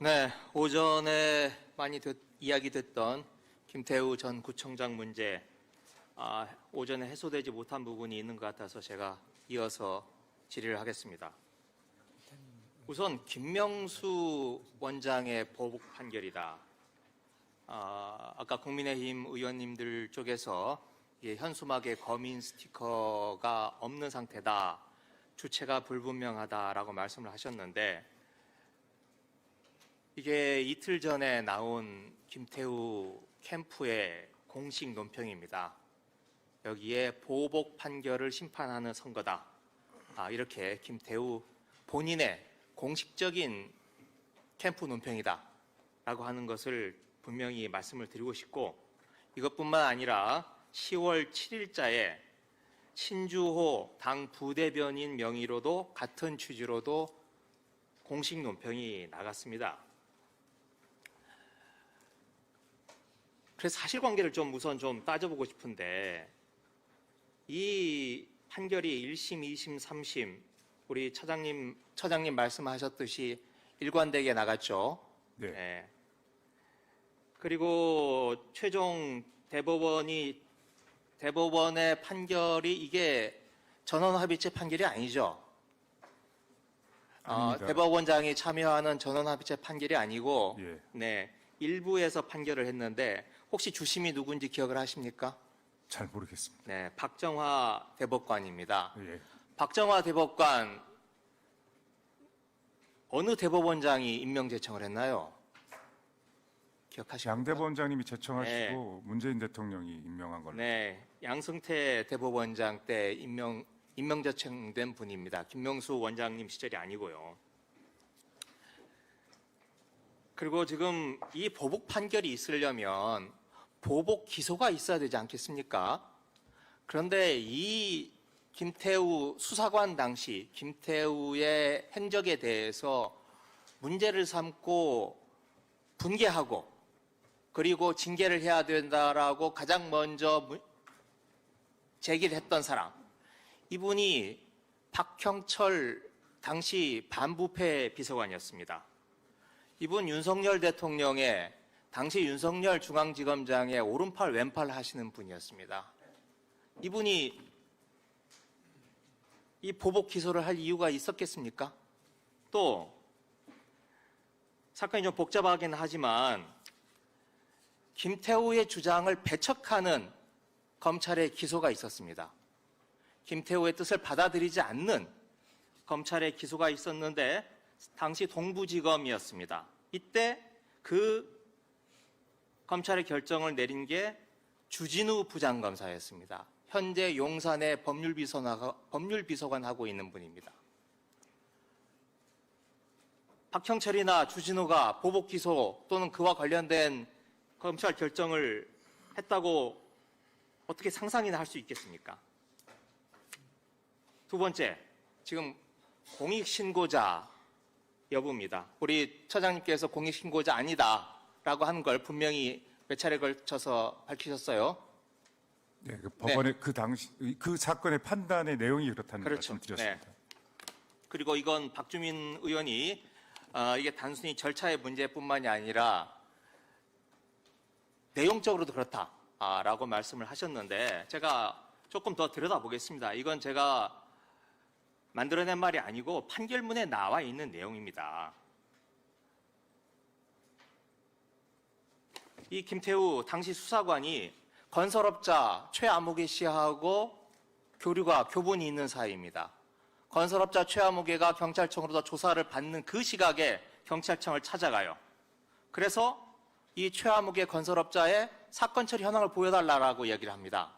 네, 오전에 많이 이야기됐던 김태우 전 구청장 문제, 오전에 해소되지 못한 부분이 있는 것 같아서 제가 이어서 질의를 하겠습니다. 우선 김명수 원장의 보복 판결이다. 아까 국민의힘 의원님들 쪽에서 현수막에 검인 스티커가 없는 상태다, 주체가 불분명하다라고 말씀을 하셨는데, 이게 이틀 전에 나온 김태우 캠프의 공식 논평입니다. 여기에 보복 판결을 심판하는 선거다, 이렇게 김태우 본인의 공식적인 캠프 논평이다 라고 하는 것을 분명히 말씀을 드리고 싶고, 이것뿐만 아니라 10월 7일자에 신주호 당 부대변인 명의로도 같은 취지로도 공식 논평이 나갔습니다. 그래서 사실관계를 우선 따져보고 싶은데, 이 판결이 1심, 2심, 3심 우리 처장님 말씀하셨듯이 일관되게 나갔죠. 네. 네. 그리고 최종 대법원의 판결이 이게 전원합의체 판결이 아니죠. 아닙니다. 대법원장이 참여하는 전원합의체 판결이 아니고, 예. 네, 일부에서 판결을 했는데, 혹시 주심이 누군지 기억을 하십니까? 잘 모르겠습니다. 네, 박정화 대법관입니다. 예. 박정화 대법관, 어느 대법원장이 임명 제청을 했나요? 기억하십니까? 양 대법원장님이 제청하시고 네. 문재인 대통령이 임명한 걸로. 네, 양승태 대법원장 때 임명 제청된 분입니다. 김명수 원장님 시절이 아니고요. 그리고 지금 이 보복 판결이 있으려면 보복 기소가 있어야 되지 않겠습니까? 그런데 이 김태우 수사관 당시 김태우의 행적에 대해서 문제를 삼고 분개하고 그리고 징계를 해야 된다라고 가장 먼저 제기를 했던 사람, 이분이 박형철 당시 반부패 비서관이었습니다. 이분 윤석열 대통령의 당시 윤석열 중앙지검장의 오른팔 왼팔 하시는 분이었습니다. 이분이 이 보복 기소를 할 이유가 있었겠습니까? 또 사건이 좀 복잡하긴 하지만 김태우의 주장을 배척하는 검찰의 기소가 있었습니다. 김태우의 뜻을 받아들이지 않는 검찰의 기소가 있었는데, 당시 동부지검이었습니다. 이때 그 검찰의 결정을 내린 게 주진우 부장검사였습니다. 현재 용산의 법률비서관 하고 있는 분입니다. 박형철이나 주진우가 보복 기소 또는 그와 관련된 검찰 결정을 했다고 어떻게 상상이나 할 수 있겠습니까? 두 번째, 지금 공익신고자 여부입니다. 우리 처장님께서 공익신고자 아니다라고 하는 걸 분명히 몇 차례 걸쳐서 밝히셨어요. 네, 그 법원의 그 당시 그 사건의 판단의 내용이 그렇다는 그렇죠. 말씀드렸습니다. 네. 그리고 이건 박주민 의원이 이게 단순히 절차의 문제뿐만이 아니라 내용적으로도 그렇다라고 말씀을 하셨는데, 제가 조금 더 들여다보겠습니다. 이건 제가 만들어낸 말이 아니고 판결문에 나와 있는 내용입니다. 이 김태우 당시 수사관이 건설업자 최아무개 씨하고 교분이 있는 사이입니다. 건설업자 최아무개가 경찰청으로부터 조사를 받는 그 시각에 경찰청을 찾아가요. 그래서 이 최아무개 건설업자의 사건 처리 현황을 보여달라고 이야기를 합니다.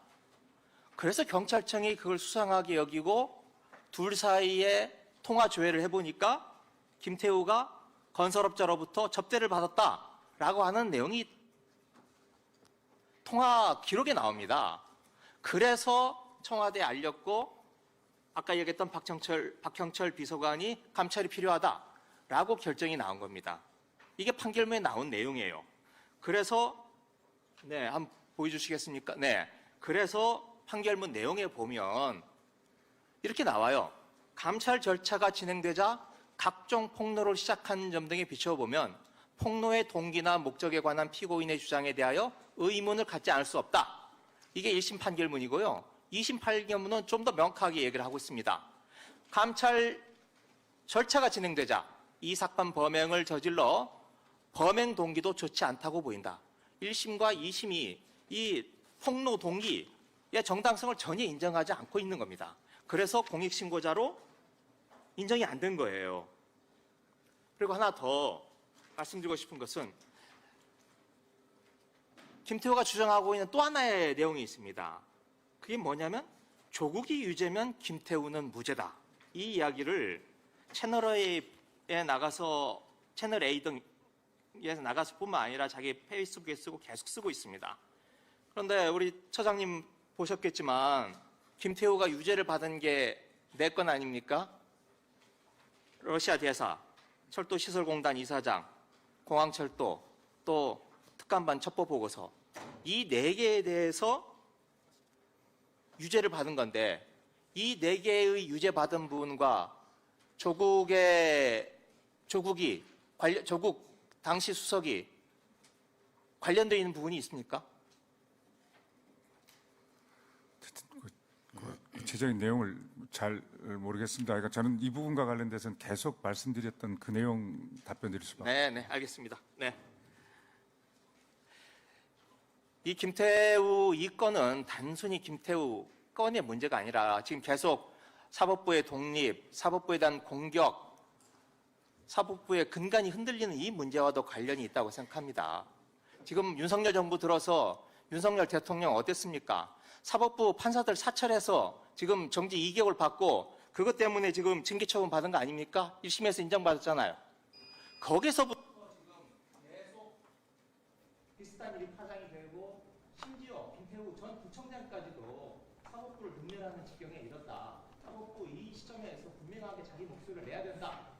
그래서 경찰청이 그걸 수상하게 여기고 둘 사이에 통화 조회를 해보니까 김태우가 건설업자로부터 접대를 받았다라고 하는 내용이 통화 기록에 나옵니다. 그래서 청와대에 알렸고, 아까 얘기했던 박형철 비서관이 감찰이 필요하다라고 결정이 나온 겁니다. 이게 판결문에 나온 내용이에요. 그래서 한번 보여주시겠습니까? 네. 그래서 판결문 내용에 보면 이렇게 나와요. 감찰 절차가 진행되자 각종 폭로를 시작한 점 등에 비춰보면 폭로의 동기나 목적에 관한 피고인의 주장에 대하여 의문을 갖지 않을 수 없다. 이게 1심 판결문이고요. 2심 판결문은 좀 더 명확하게 얘기를 하고 있습니다. 감찰 절차가 진행되자 이 사건 범행을 저질러 범행 동기도 좋지 않다고 보인다. 1심과 2심이 이 폭로 동기의 정당성을 전혀 인정하지 않고 있는 겁니다. 그래서 공익신고자로 인정이 안 된 거예요. 그리고 하나 더 말씀드리고 싶은 것은 김태호가 주장하고 있는 또 하나의 내용이 있습니다. 그게 뭐냐면 조국이 유죄면 김태우는 무죄다. 이 이야기를 채널A에 나가서 채널 A 등에서 나가서뿐만 아니라 자기 페이스북에 쓰고 계속 쓰고 있습니다. 그런데 우리 처장님 보셨겠지만 김태우가 유죄를 받은 게 내 건 아닙니까? 러시아 대사, 철도시설공단 이사장, 공항철도, 또 특감반 첩보보고서 이 4개에 대해서 유죄를 받은 건데 이 4개의 유죄 받은 부분과 조국 당시 수석이 관련되어 있는 부분이 있습니까? 구체적인 내용을 잘 모르겠습니다. 그러니까 저는 이 부분과 관련돼서는 계속 말씀드렸던 그 내용 답변드릴 수밖에. 네, 알겠습니다. 네. 이 김태우 이 건은 단순히 김태우 건의 문제가 아니라 지금 계속 사법부의 독립, 사법부에 대한 공격, 사법부의 근간이 흔들리는 이 문제와도 관련이 있다고 생각합니다. 지금 윤석열 정부 들어서 윤석열 대통령 어땠습니까? 사법부 판사들 사찰해서 지금 정지 2개월 받고 그것 때문에 지금 징계처분 받은 거 아닙니까? 1심에서 인정받았잖아요. 거기서부터 지금 계속 비슷한 일이 파장이 되고 심지어 김태우 전 부총장까지도 사법부를 능멸하는 지경에 이르렀다. 사법부 이 시점에서 분명하게 자기 목소리를 내야 된다.